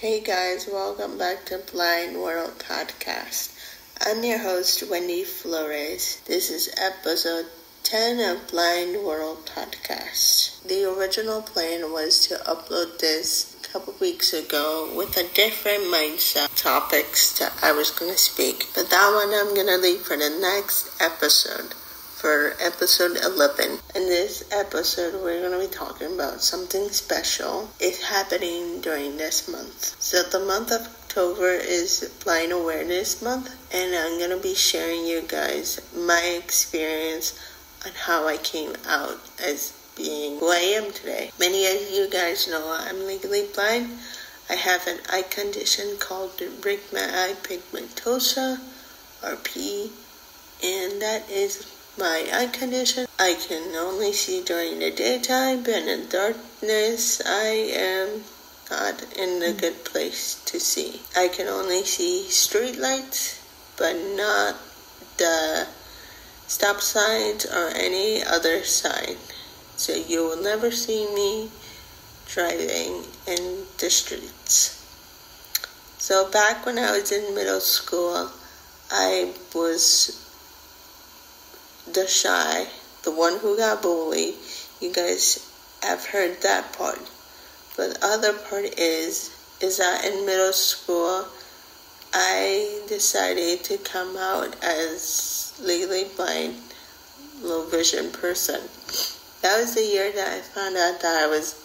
Hey guys, welcome back to Blind World Podcast. I'm your host, Wendy Flores. This is episode 10 of Blind World Podcast. The original plan was to upload this a couple weeks ago with a different mindset topics that I was going to speak. But that one I'm going to leave for the next episode. For episode 11. In this episode, we're going to be talking about something special. It's happening during this month. So the month of October is Blind Awareness Month, and I'm going to be sharing you guys my experience on how I came out as being who I am today. Many of you guys know I'm legally blind. I have an eye condition called eye pigmentosa, RP, and that is my eye condition. I can only see during the daytime, but in darkness, I am not in a good place to see. I can only see street lights, but not the stop signs or any other sign. So you will never see me driving in the streets. So back when I was in middle school, I was the one who got bullied. You guys have heard that part. But the other part is that in middle school, I decided to come out as legally blind, low vision person. That was the year that I found out that I was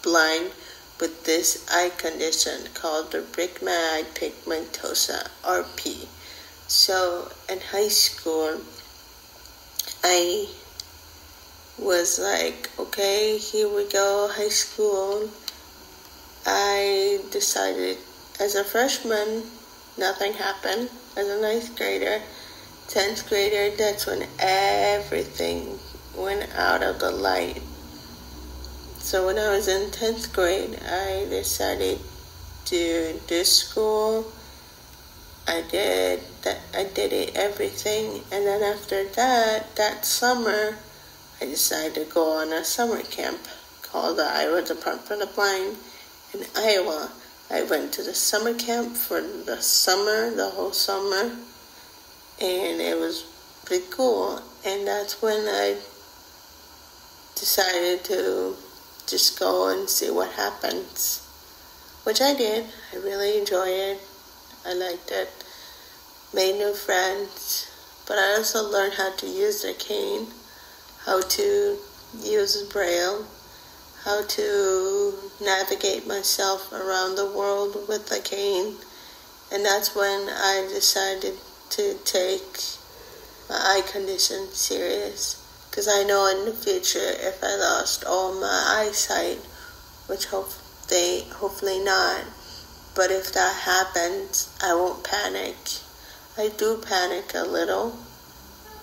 blind with this eye condition called eye pigmentosa, RP. So in high school, I was like, okay, here we go, high school. I decided as a freshman, nothing happened. As a ninth grader, 10th grader, that's when everything went out of the light. So when I was in 10th grade, I decided to do school. I did everything, and then after that summer, I decided to go on a summer camp called the Iowa Department of Blind in Iowa. I went to the summer camp for the whole summer, and it was pretty cool. And that's when I decided to just go and see what happens, which I did. I really enjoyed it. I liked it, made new friends, but I also learned how to use the cane, how to use Braille, how to navigate myself around the world with the cane, and that's when I decided to take my eye condition serious, because I know in the future if I lost all my eyesight, which hopefully not, but if that happens, I won't panic. I do panic a little,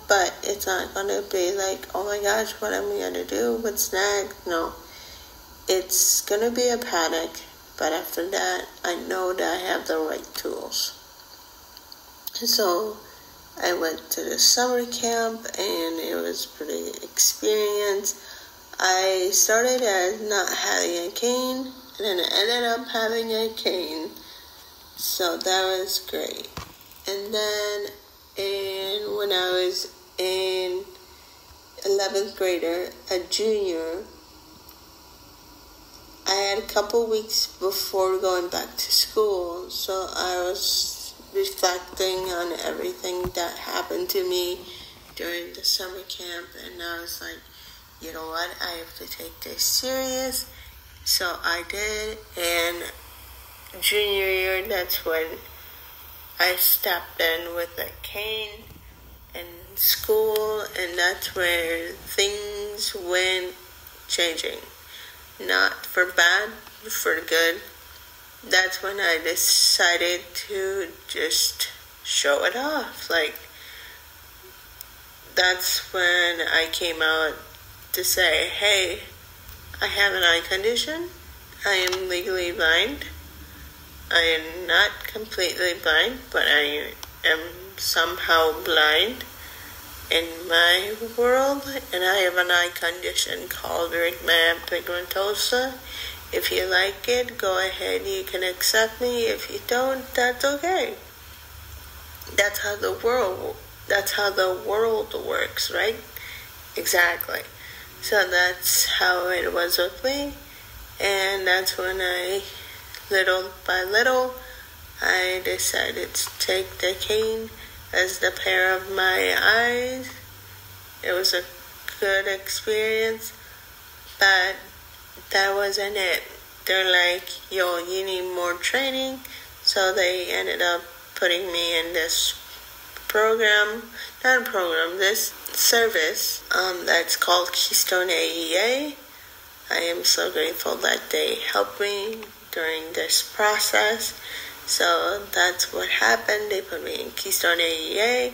but it's not going to be like, oh my gosh, what am I going to do? What's next? No. It's going to be a panic, but after that, I know that I have the right tools. So I went to the summer camp, and it was a pretty experience. I started as not having a cane, and then I ended up having a cane. So that was great. And then when I was in 11th grader, a junior, I had a couple weeks before going back to school. So I was reflecting on everything that happened to me during the summer camp. And I was like, you know what, I have to take this serious. So I did, and junior year, that's when I stepped in with a cane in school, and that's where things went changing. Not for bad, for good. That's when I decided to just show it off. Like, that's when I came out to say, hey, I have an eye condition. I am legally blind. I am not completely blind, but I am somehow blind in my world, and I have an eye condition called eye pigmentosa, If you like it, go ahead, you can accept me. If you don't, that's okay. That's how the world works, right? Exactly. So that's how it was with me. And that's when little by little, I decided to take the cane as the pair of my eyes. It was a good experience, but that wasn't it. They're like, yo, you need more training. So they ended up putting me in this this service that's called Keystone AEA. I am so grateful that they helped me during this process. So that's what happened. They put me in Keystone AEA,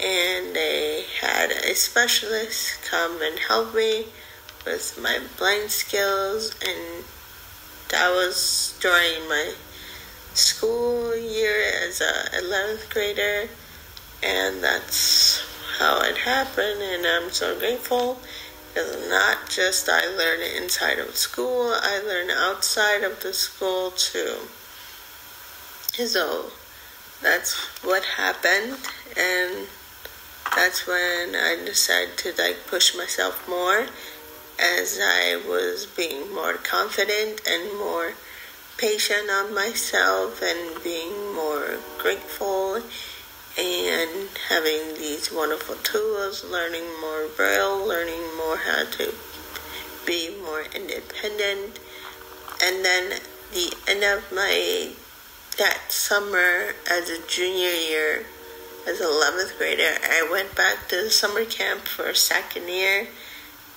and they had a specialist come and help me with my blind skills, and that was during my school year as a 11th grader, and that's how it happened. And I'm so grateful, because not just I learned inside of school, I learned outside of the school too. So that's what happened, and that's when I decided to push myself more, as I was being more confident and more patient on myself, and being more grateful, and having these wonderful tools, learning more Braille, learning more how to be more independent. And then the end of that summer as a junior year, as an 11th grader, I went back to the summer camp for second year,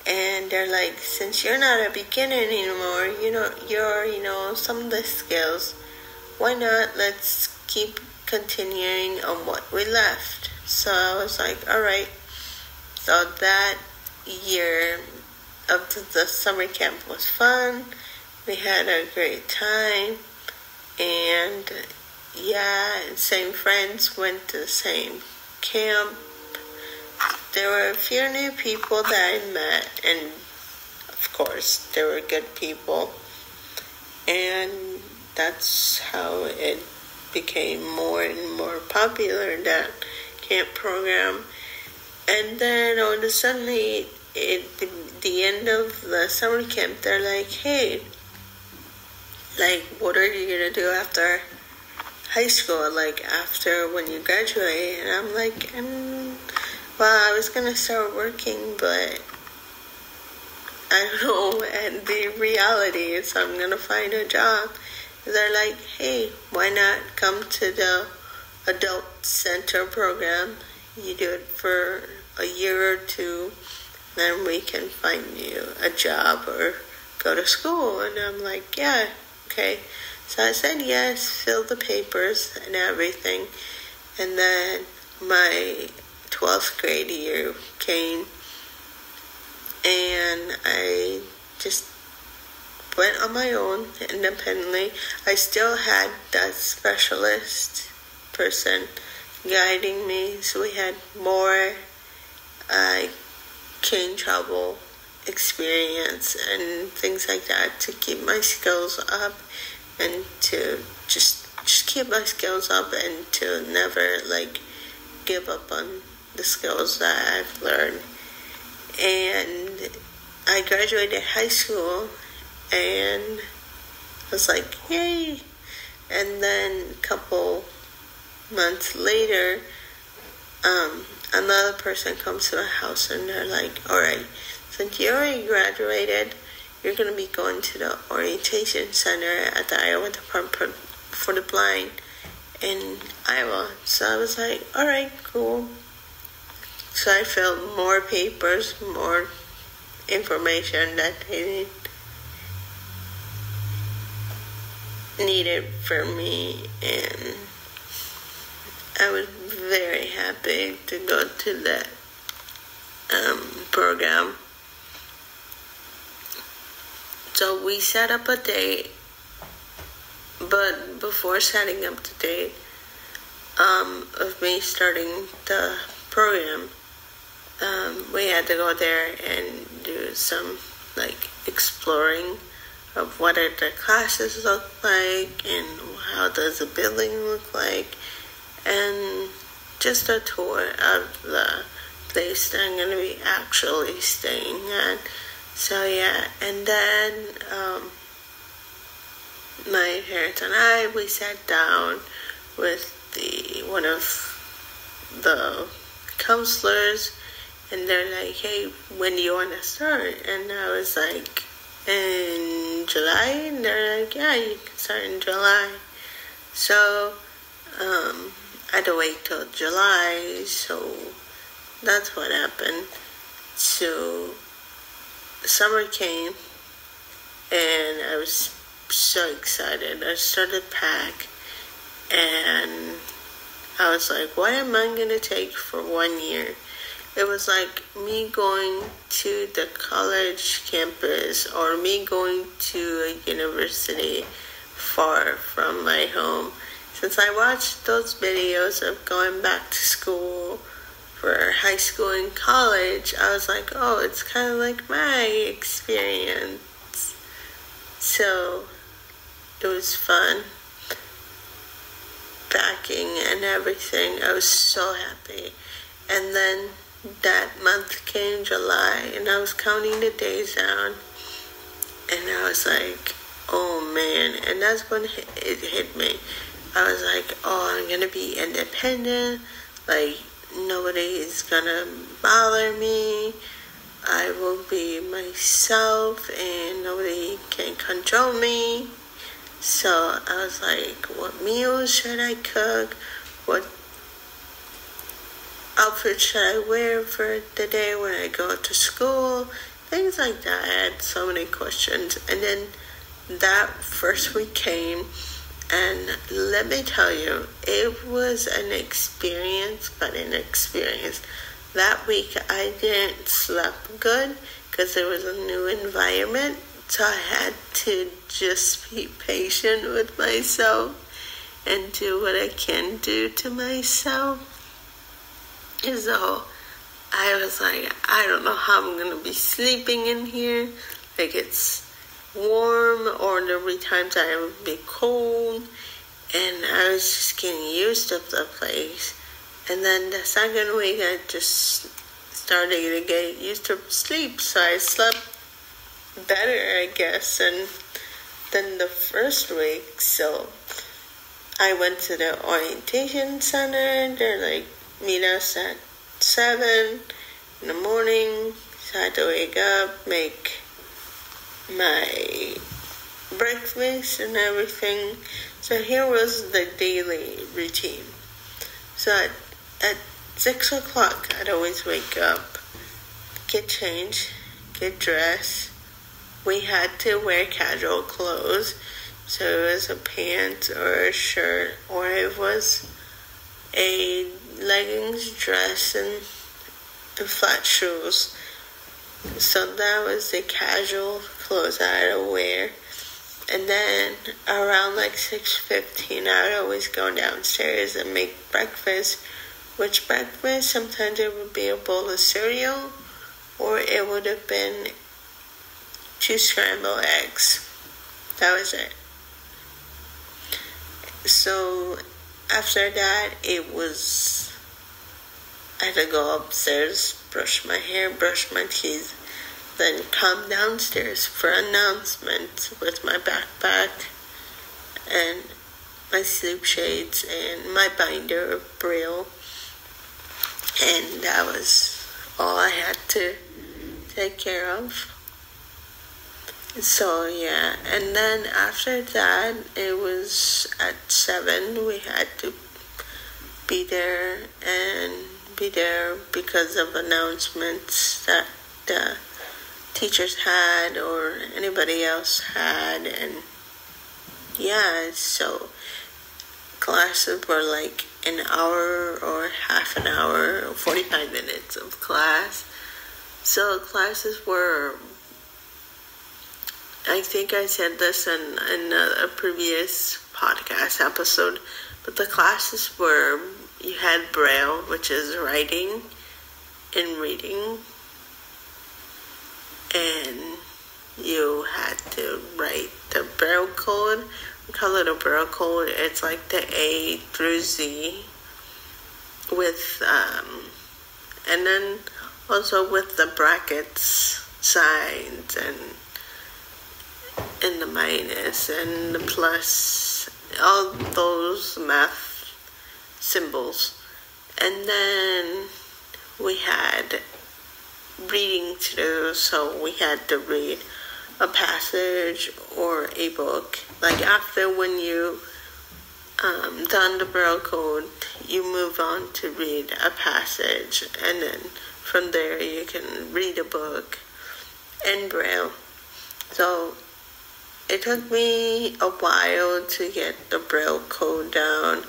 and they're like, since you're not a beginner anymore, you're some of the skills, why not let's keep continuing on what we left. So I was like, alright. So that year of the summer camp was fun. We had a great time, and same friends went to the same camp. There were a few new people that I met, and of course, they were good people. And that's how it became more and more popular, that camp program. And then all of a sudden, the end of the summer camp, they're like, hey, what are you going to do after high school, after when you graduate? And I'm like, I was going to start working, but I don't know, and the reality is I'm going to find a job. They're like, hey, why not come to the adult center program? You do it for a year or two, then we can find you a job or go to school. And I'm like, yeah, okay. So I said yes, filled the papers and everything. And then my 12th grade year came, and I just went on my own independently. I still had that specialist person guiding me, so we had more cane trouble experience and things like that to keep my skills up, and to just keep my skills up, and to never give up on the skills that I've learned. And I graduated high school, and I was like, yay. And then a couple months later, another person comes to my house, and they're like, alright, since you already graduated, you're going to be going to the orientation center at the Iowa Department for the Blind in Iowa. So I was like, alright, cool. So I filled more papers, more information that they needed for me, and I was very happy to go to that program. So we set up a date, but before setting up the date of me starting the program, we had to go there and do some exploring of what did the classes look like and how does the building look like, and just a tour of the place that I'm going to be actually staying at. So yeah, and then my parents and we sat down with one of the counselors, and they're like, hey, when do you want to start? And I was like, in July? And they're like, yeah, you can start in July. So I had to wait till July, so that's what happened. So summer came, and I was so excited. I started to pack, and I was like, what am I going to take for 1 year? It was like me going to the college campus or me going to a university far from my home. Since I watched those videos of going back to school for high school and college, I was like, oh, it's kind of like my experience. So it was fun. Packing and everything. I was so happy. And then that month came, July, and I was counting the days down, and I was like, oh man. And that's when it hit me. I was like, oh, I'm gonna be independent, like nobody is gonna bother me, I will be myself and nobody can control me. So I was like, what meals should I cook? What outfit should I wear for the day when I go to school? Things like that. I had so many questions. And then that first week came, and let me tell you, it was an experience, but an experience. That week I didn't sleep good because there was a new environment. So I had to just be patient with myself and do what I can do to myself. So I was like, I don't know how I'm going to be sleeping in here. Like it's warm, or there'll be times I would be cold. And I was just getting used to the place. And then the second week I just started to get used to sleep. So I slept better, I guess, and than the first week. So I went to the orientation center. They're like, meet us at 7 in the morning. So I had to wake up, make my breakfast and everything. So here was the daily routine. So at 6 o'clock, I'd always wake up, get changed, get dressed. We had to wear casual clothes, so it was a pants or a shirt, or it was a leggings, dress, and flat shoes. So that was the casual clothes I had to wear. And then around like 6:15, I would always go downstairs and make breakfast. Which breakfast? Sometimes it would be a bowl of cereal, or it would have been 2 scrambled eggs. That was it. So after that, I had to go upstairs, brush my hair, brush my teeth, then come downstairs for announcements with my backpack and my sleep shades and my binder of Braille. And that was all I had to take care of. So yeah, and then after that, it was at 7, we had to be there because of announcements that the teachers had or anybody else had. And yeah, so classes were like an hour or half an hour or 45 minutes of class. So classes were, I think I said this in a previous podcast episode, but the classes were, you had Braille, which is writing and reading, and you had to write the Braille code. We call it a Braille code. It's like the A through Z with, and then also with the brackets, signs, and the minus, and the plus, all those math symbols. And then we had reading to do, so we had to read a passage or a book. Like after when you done the Braille code, you move on to read a passage, and then from there you can read a book in Braille. So it took me a while to get the Braille code down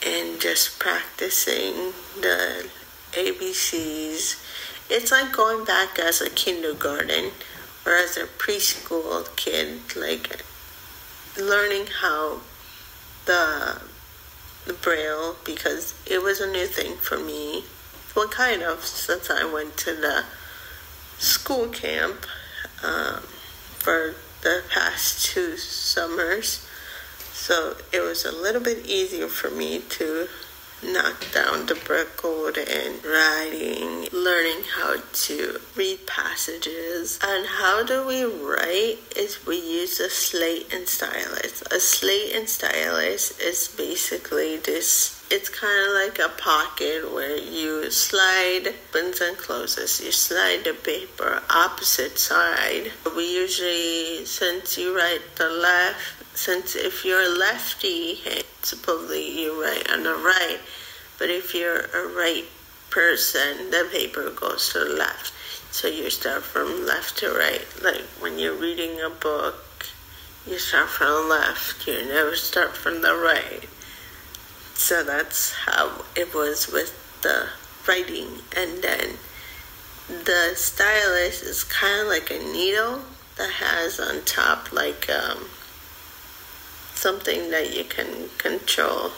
and just practicing the ABCs. It's like going back as a kindergarten or as a preschool kid, like learning how the Braille, because it was a new thing for me. Well, kind of, since I went to the school camp for the past 2 summers. So it was a little bit easier for me to knock down the Braille code and writing, learning how to read passages. And how do we write is we use a slate and stylus. A slate and stylus is basically this, it's kind of like a pocket where you slide, opens and closes. You slide the paper opposite side. We usually, since you write the left, since if you're a lefty, supposedly you write on the right, but if you're a right person, the paper goes to the left. So you start from left to right. Like when you're reading a book, you start from the left. You never start from the right. So that's how it was with the writing. And then the stylus is kind of like a needle that has on top like something that you can control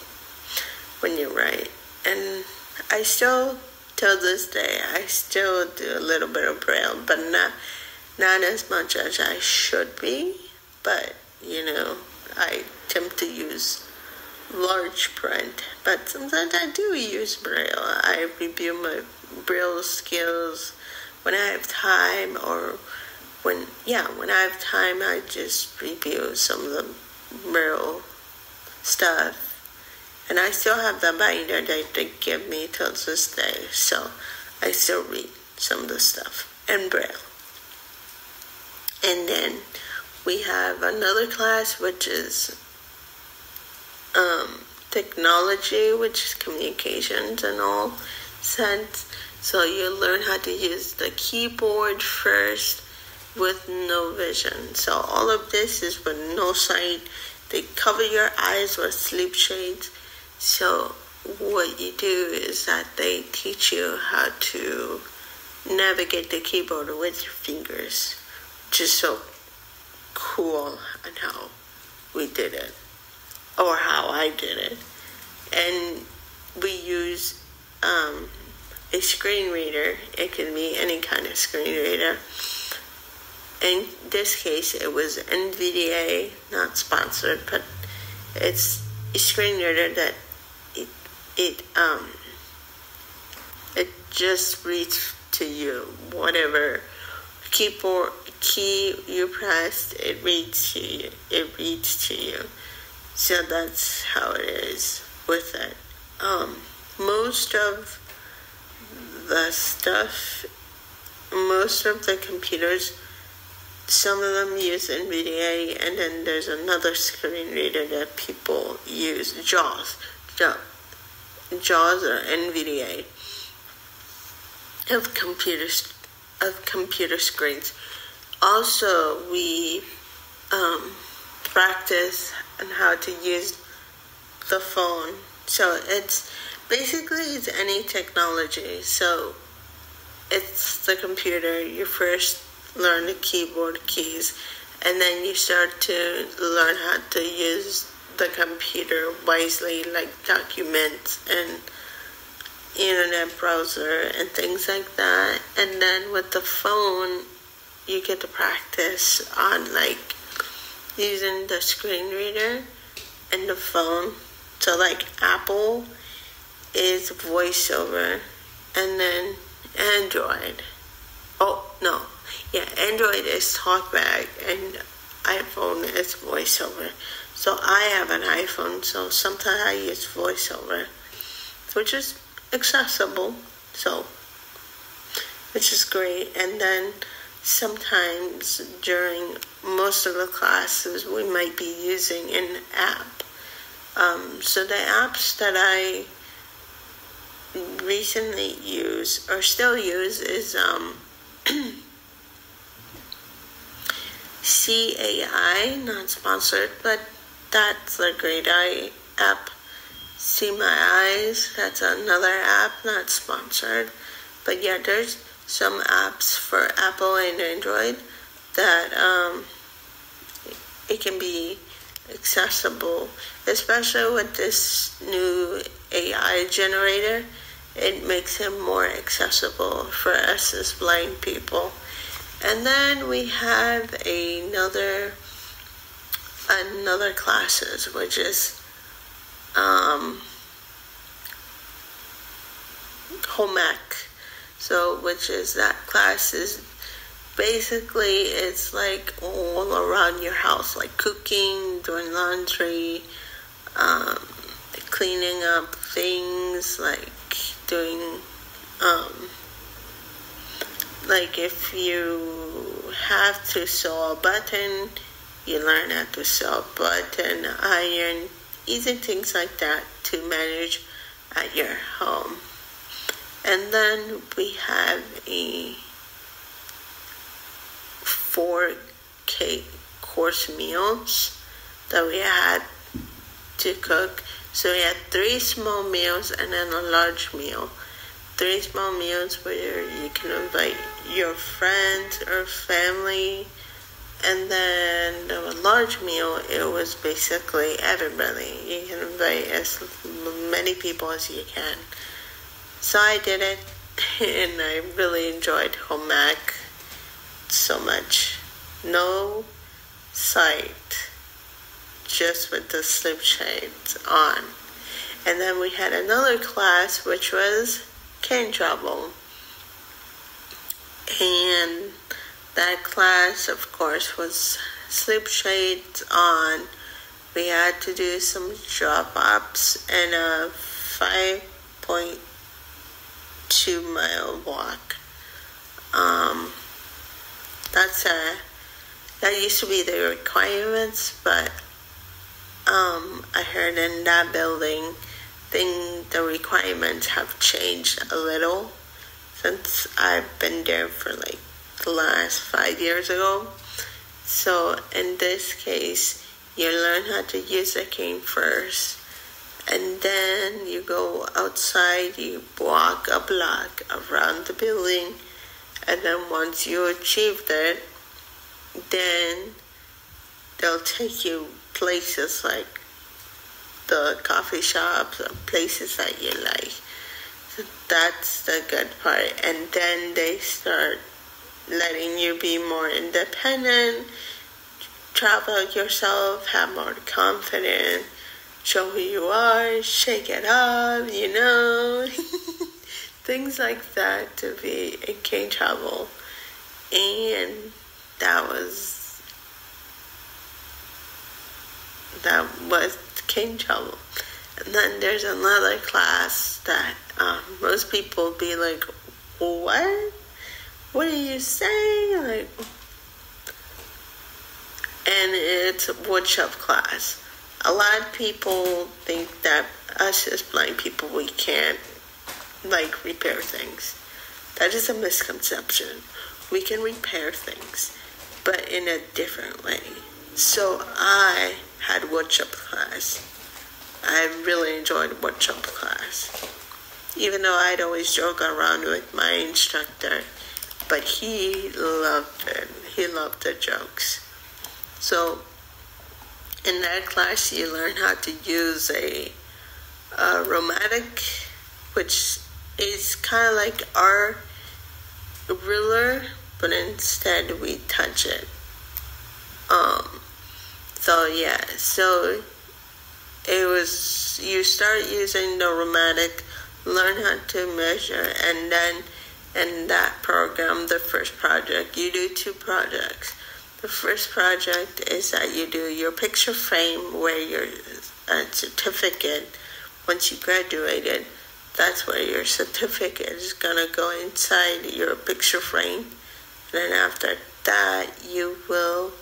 when you write. And I still, till this day, I still do a little bit of Braille, but not as much as I should be. But, I attempt to use large print. But sometimes I do use Braille. I review my Braille skills when I have time, or when I have time, I just review some of the Braille stuff. And I still have the binder that they give me till this day, so I still read some of the stuff in Braille. And then we have another class which is technology, which is communications and all sense. So you learn how to use the keyboard first with no vision. So all of this is with no sight. They cover your eyes with sleep shades. So what you do is that they teach you how to navigate the keyboard with your fingers, which is so cool on how we did it, or how I did it. And we use a screen reader. It can be any kind of screen reader. In this case, it was NVDA, not sponsored, but it's a screen reader that it just reads to you. Whatever key you pressed, it reads to you. So that's how it is with it. Most of the computers, some of them use NVDA, and then there's another screen reader that people use, JAWS or NVDA of computer screens. Also, we practice on how to use the phone. So it's any technology. So it's the computer. You first learn the keyboard keys, and then you start to learn how to use the computer wisely, like documents and internet browser and things like that. And then with the phone, you get to practice on like using the screen reader and the phone. So like Apple is voiceover, and then Android. Oh no, yeah, Android is TalkBack and iPhone is voiceover. So I have an iPhone, so sometimes I use voiceover, which is accessible, so which is great. And then sometimes during most of the classes we might be using an app. So the apps that I recently use or still use is CAI, not sponsored, but that's a great app. See My Eyes, that's another app, not sponsored. But yeah, there's some apps for Apple and Android that it can be accessible, especially with this new AI generator. It makes it more accessible for us as blind people. And then we have another classes, which is home ec. So, which is that class is basically it's like all around your house, like cooking, doing laundry, cleaning up things, like doing, like if you have to sew a button, you learn how to sew a button, iron, easy things like that to manage at your home. And then we have a 4 course meals that we had to cook. So we had 3 small meals and then a large meal. 3 small meals where you can invite your friends or family, and then the large meal, it was basically everybody. You can invite as many people as you can. So I did it, and I really enjoyed home ec so much. No sight, just with the slip shades on. And then we had another class, which was cane travel. And that class, of course, was slip shades on. We had to do some drop-ups and a 5.2-mile walk. That used to be the requirements, but I heard in that building, the requirements have changed a little since I've been there for like the last 5 years ago. So in this case, you learn how to use a cane first, and then you go outside, you walk a block around the building, and then once you achieved it, then they'll take you places like the coffee shops or places that you like. So that's the good part. And then they start letting you be more independent, travel yourself, have more confidence, show who you are, shake it up, things like that to be in cane travel. And that was cane travel. And then there's another class that most people be like, what? What are you saying? Like, and it's a woodshop class. A lot of people think that us as blind people, we can't repair things. That is a misconception. We can repair things, but in a different way. So I had woodshop class. I really enjoyed woodshop class. Even though I'd always joke around with my instructor, but he loved it. He loved the jokes. So in that class, you learn how to use a romatic, which is kind of like our ruler, but instead we touch it. So it was, you start using the Romantic, learn how to measure, and then in that program, the first project, you do 2 projects. The first project is that you do your picture frame where your certificate, once you graduated, that's where your certificate is going to go inside your picture frame. Then after that, you will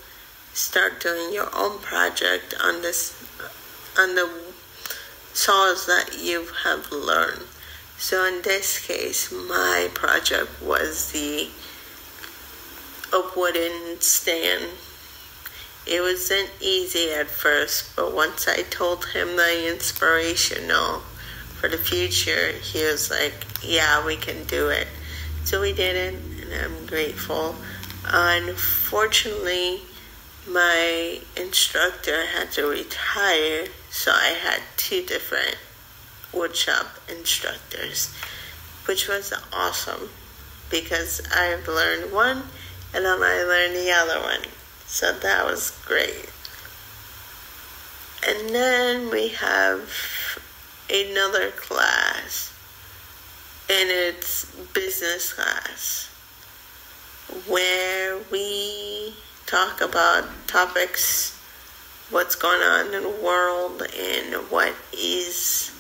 start doing your own project on the saws that you have learned. So in this case, my project was a wooden stand. It wasn't easy at first, but once I told him the inspirational for the future, he was like, yeah, we can do it. So we did it, and I'm grateful. Unfortunately, my instructor had to retire, so I had 2 different woodshop instructors, which was awesome because I've learned one and then I learned the other one. So that was great. And then we have another class, and it's business class, where we talk about topics, what's going on in the world, and what is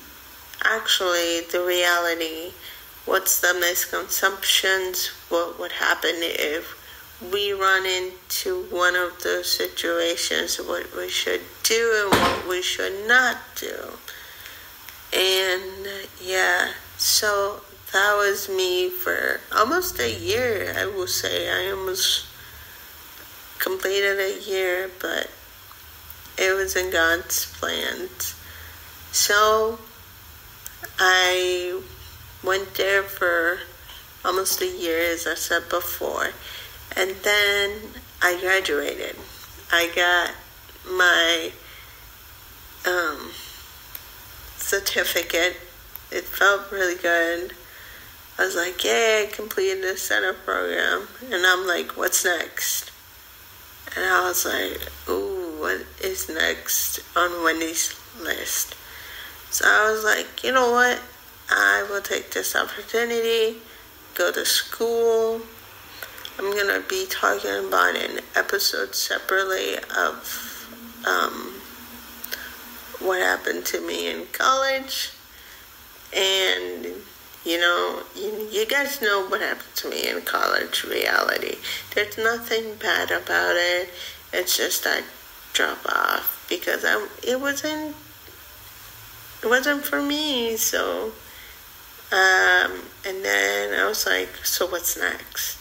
actually the reality, what's the misconceptions, what would happen if we run into one of those situations, what we should do and what we should not do. And so that was me for almost a year, I will say. I almost completed a year, but it was in God's plans. So I went there for almost a year, as I said before, and then I graduated. I got my certificate. It felt really good. I was like, yeah, I completed the center program. And I'm like, what's next? And I was like, ooh, what is next on Wendy's list? So I was like, you know what? I will take this opportunity, go to school. I'm going to be talking about an episode separately of what happened to me in college. And, you guys know what happened to me in college, reality. There's nothing bad about it. It's just I drop off because it wasn't for me. So, and then I was like, so what's next?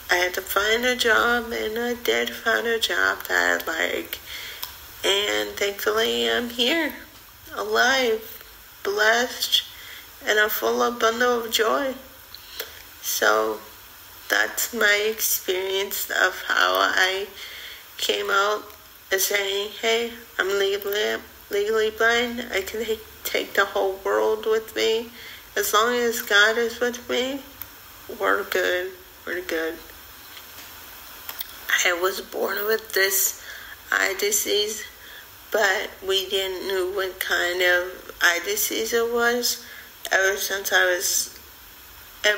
I had to find a job, and I did find a job that I like. And thankfully, I'm here, alive, blessed, and a full of bundle of joy. So that's my experience of how I came out as saying, hey, I'm legally blind. I can take the whole world with me. As long as God is with me, we're good. We're good. I was born with this eye disease, but we didn't know what kind of eye disease it was. Ever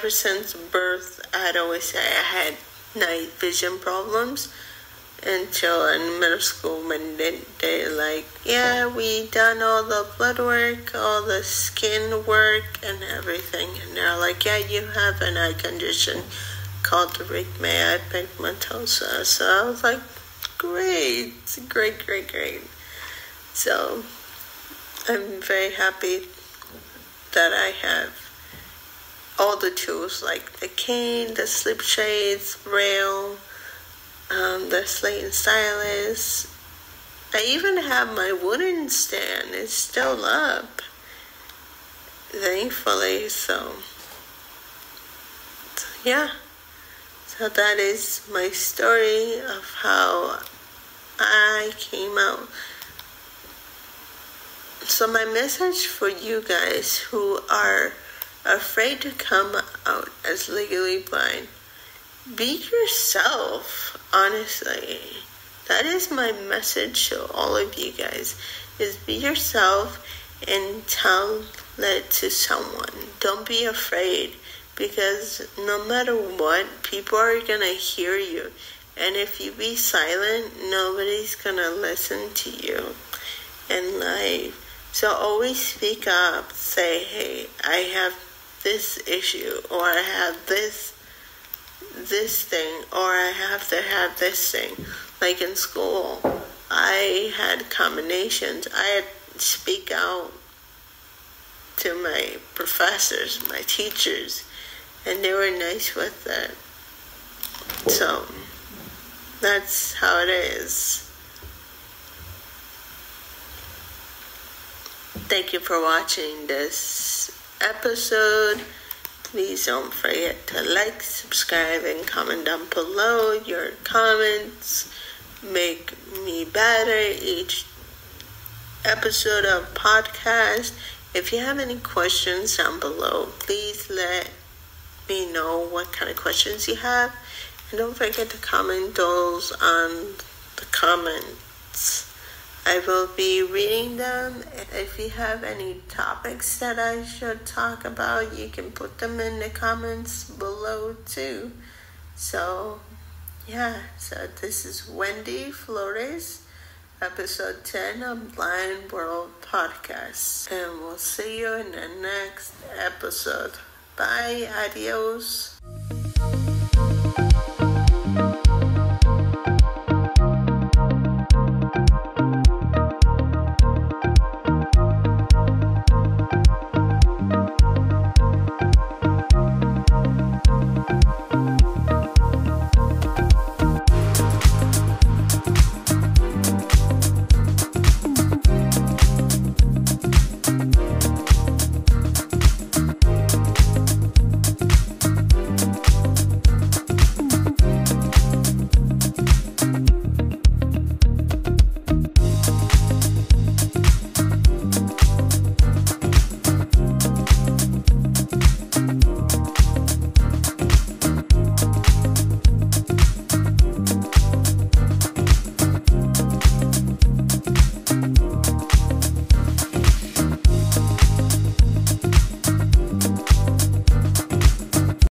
since birth, I'd always say I had night vision problems until in middle school when they're like, yeah, we done all the blood work, all the skin work and everything. And they're like, yeah, you have an eye condition called rhythmia pigmentosa. So I was like, great. So I'm very happy that I have all the tools like the cane, the slip shades, braille, the slate and stylus. I even have my wooden stand. It's still up, thankfully. So yeah. So that is my story of how I came out. So my message for you guys who are afraid to come out as legally blind, be yourself, honestly. That is my message to all of you guys, is be yourself and tell it to someone. Don't be afraid, because no matter what, people are gonna hear you. And if you be silent, nobody's gonna listen to you in life. So always speak up. Say, hey, I have this issue, or I have this thing, or I have to have this thing. Like in school, I had combinations. I had to speak out to my professors, my teachers, and they were nice with it. So that's how it is. Thank you for watching this episode. Please don't forget to like, subscribe, and comment down below. Your comments make me better each episode of podcast. If you have any questions down below, please let me know what kind of questions you have. And don't forget to comment those on the comments. I will be reading them. If you have any topics that I should talk about, you can put them in the comments below too. So, yeah. So this is Wendy Flores, episode 10 of Blind World Podcast. And we'll see you in the next episode. Bye. Adios.